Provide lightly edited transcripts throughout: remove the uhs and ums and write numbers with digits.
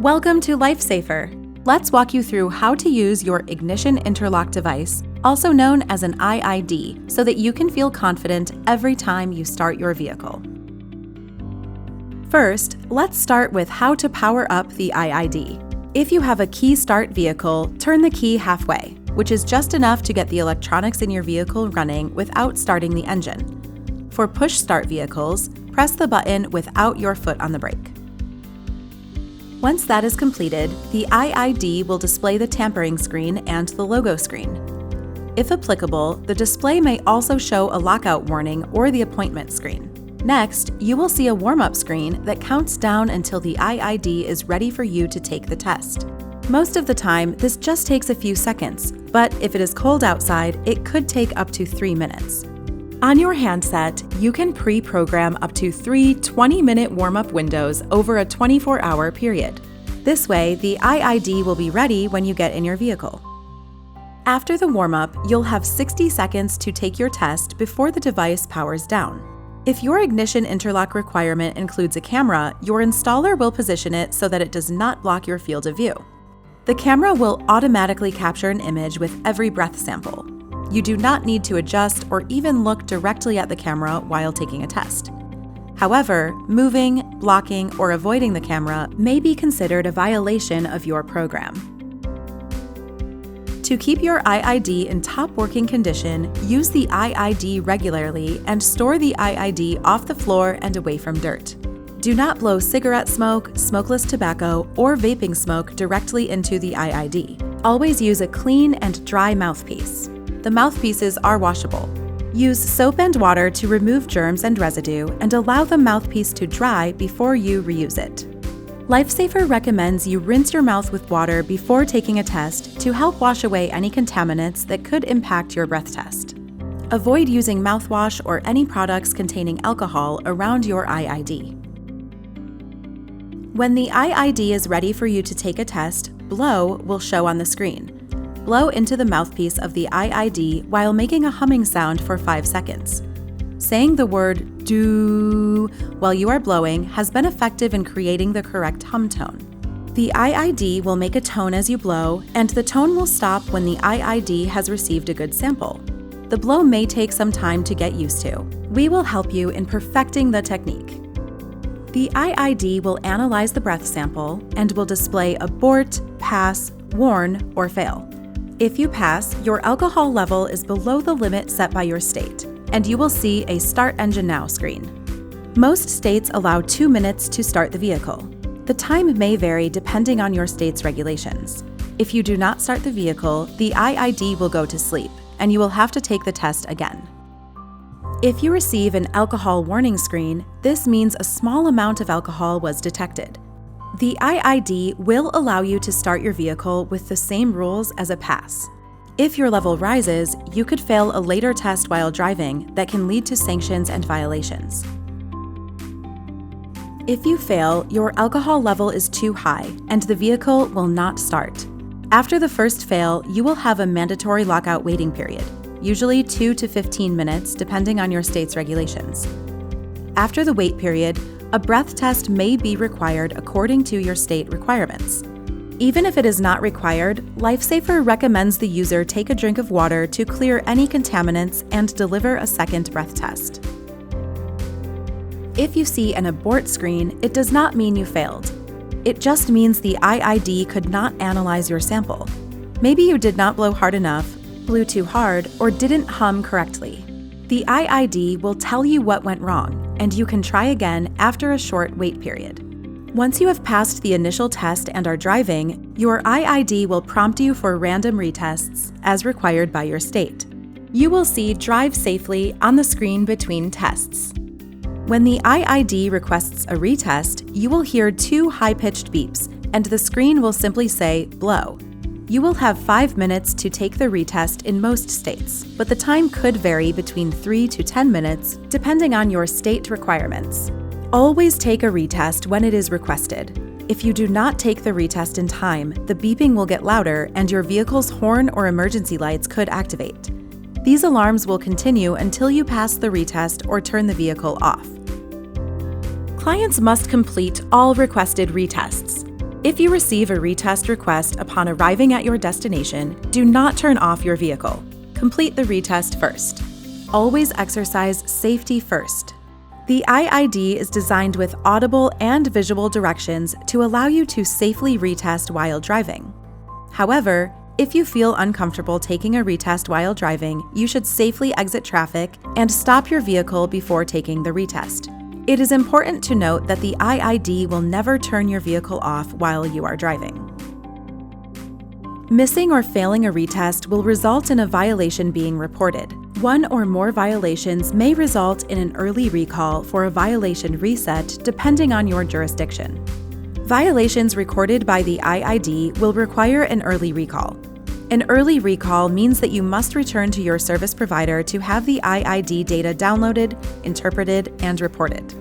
Welcome to LifeSafer. Let's walk you through how to use your ignition interlock device, also known as an IID, so that you can feel confident every time you start your vehicle. First, let's start with how to power up the IID. If you have a key start vehicle, turn the key halfway, which is just enough to get the electronics in your vehicle running without starting the engine. For push start vehicles, press the button without your foot on the brake. Once that is completed, the IID will display the tampering screen and the logo screen. If applicable, the display may also show a lockout warning or the appointment screen. Next, you will see a warm-up screen that counts down until the IID is ready for you to take the test. Most of the time, this just takes a few seconds, but if it is cold outside, it could take up to 3 minutes. On your handset, you can pre-program up to 3 20-minute warm-up windows over a 24-hour period. This way, the IID will be ready when you get in your vehicle. After the warm-up, you'll have 60 seconds to take your test before the device powers down. If your ignition interlock requirement includes a camera, your installer will position it so that it does not block your field of view. The camera will automatically capture an image with every breath sample. You do not need to adjust or even look directly at the camera while taking a test. However, moving, blocking, or avoiding the camera may be considered a violation of your program. To keep your IID in top working condition, use the IID regularly and store the IID off the floor and away from dirt. Do not blow cigarette smoke, smokeless tobacco, or vaping smoke directly into the IID. Always use a clean and dry mouthpiece. The mouthpieces are washable. Use soap and water to remove germs and residue and allow the mouthpiece to dry before you reuse it. LifeSafer recommends you rinse your mouth with water before taking a test to help wash away any contaminants that could impact your breath test. Avoid using mouthwash or any products containing alcohol around your IID. When the IID is ready for you to take a test, blow will show on the screen. Blow into the mouthpiece of the IID while making a humming sound for 5 seconds. Saying the word "do" while you are blowing has been effective in creating the correct hum tone. The IID will make a tone as you blow, and the tone will stop when the IID has received a good sample. The blow may take some time to get used to. We will help you in perfecting the technique. The IID will analyze the breath sample and will display abort, pass, warn, or fail. If you pass, your alcohol level is below the limit set by your state, and you will see a Start Engine Now screen. Most states allow 2 minutes to start the vehicle. The time may vary depending on your state's regulations. If you do not start the vehicle, the IID will go to sleep, and you will have to take the test again. If you receive an alcohol warning screen, this means a small amount of alcohol was detected. The IID will allow you to start your vehicle with the same rules as a pass. If your level rises, you could fail a later test while driving that can lead to sanctions and violations. If you fail, your alcohol level is too high and the vehicle will not start. After the first fail, you will have a mandatory lockout waiting period, usually 2 to 15 minutes depending on your state's regulations. After the wait period, a breath test may be required according to your state requirements. Even if it is not required, LifeSafer recommends the user take a drink of water to clear any contaminants and deliver a second breath test. If you see an abort screen, it does not mean you failed. It just means the IID could not analyze your sample. Maybe you did not blow hard enough, blew too hard, or didn't hum correctly. The IID will tell you what went wrong, and you can try again after a short wait period. Once you have passed the initial test and are driving, your IID will prompt you for random retests as required by your state. You will see "Drive safely" on the screen between tests. When the IID requests a retest, you will hear 2 high-pitched beeps, and the screen will simply say "blow." You will have 5 minutes to take the retest in most states, but the time could vary between 3 to 10 minutes depending on your state requirements. Always take a retest when it is requested. If you do not take the retest in time, the beeping will get louder and your vehicle's horn or emergency lights could activate. These alarms will continue until you pass the retest or turn the vehicle off. Clients must complete all requested retests. If you receive a retest request upon arriving at your destination, do not turn off your vehicle. Complete the retest first. Always exercise safety first. The IID is designed with audible and visual directions to allow you to safely retest while driving. However, if you feel uncomfortable taking a retest while driving, you should safely exit traffic and stop your vehicle before taking the retest. It is important to note that the IID will never turn your vehicle off while you are driving. Missing or failing a retest will result in a violation being reported. One or more violations may result in an early recall for a violation reset depending on your jurisdiction. Violations recorded by the IID will require an early recall. An early recall means that you must return to your service provider to have the IID data downloaded, interpreted, and reported.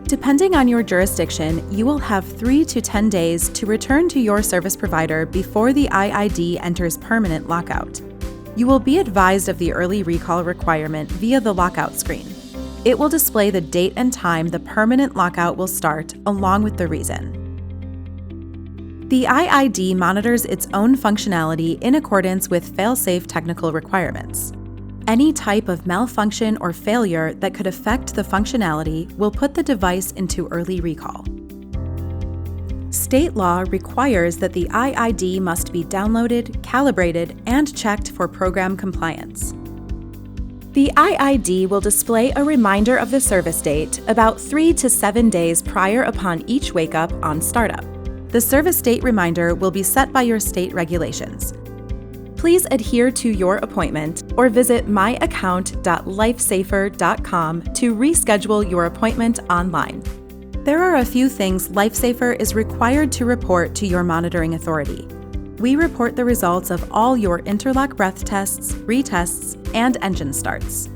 Depending on your jurisdiction, you will have 3 to 10 days to return to your service provider before the IID enters permanent lockout. You will be advised of the early recall requirement via the lockout screen. It will display the date and time the permanent lockout will start, along with the reason. The IID monitors its own functionality in accordance with fail-safe technical requirements. Any type of malfunction or failure that could affect the functionality will put the device into early recall. State law requires that the IID must be downloaded, calibrated, and checked for program compliance. The IID will display a reminder of the service date about 3 to 7 days prior upon each wake-up on startup. The service date reminder will be set by your state regulations. Please adhere to your appointment or visit myaccount.lifesafer.com to reschedule your appointment online. There are a few things LifeSafer is required to report to your monitoring authority. We report the results of all your Interlock breath tests, retests, and engine starts.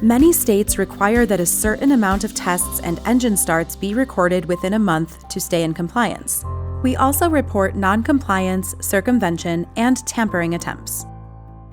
Many states require that a certain amount of tests and engine starts be recorded within a month to stay in compliance. We also report non-compliance, circumvention, and tampering attempts.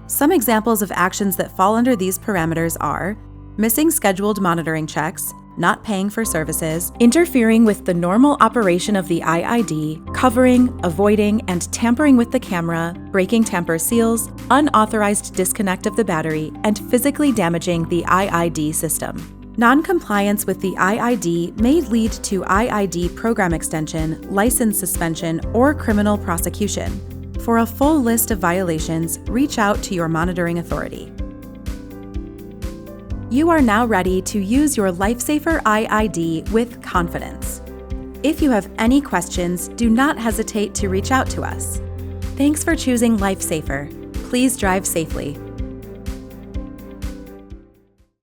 Some examples of actions that fall under these parameters are missing scheduled monitoring checks, not paying for services, interfering with the normal operation of the IID, covering, avoiding, and tampering with the camera, breaking tamper seals, unauthorized disconnect of the battery, and physically damaging the IID system. Non-compliance with the IID may lead to IID program extension, license suspension, or criminal prosecution. For a full list of violations, reach out to your monitoring authority. You are now ready to use your LifeSafer IID with confidence. If you have any questions, do not hesitate to reach out to us. Thanks for choosing LifeSafer. Please drive safely.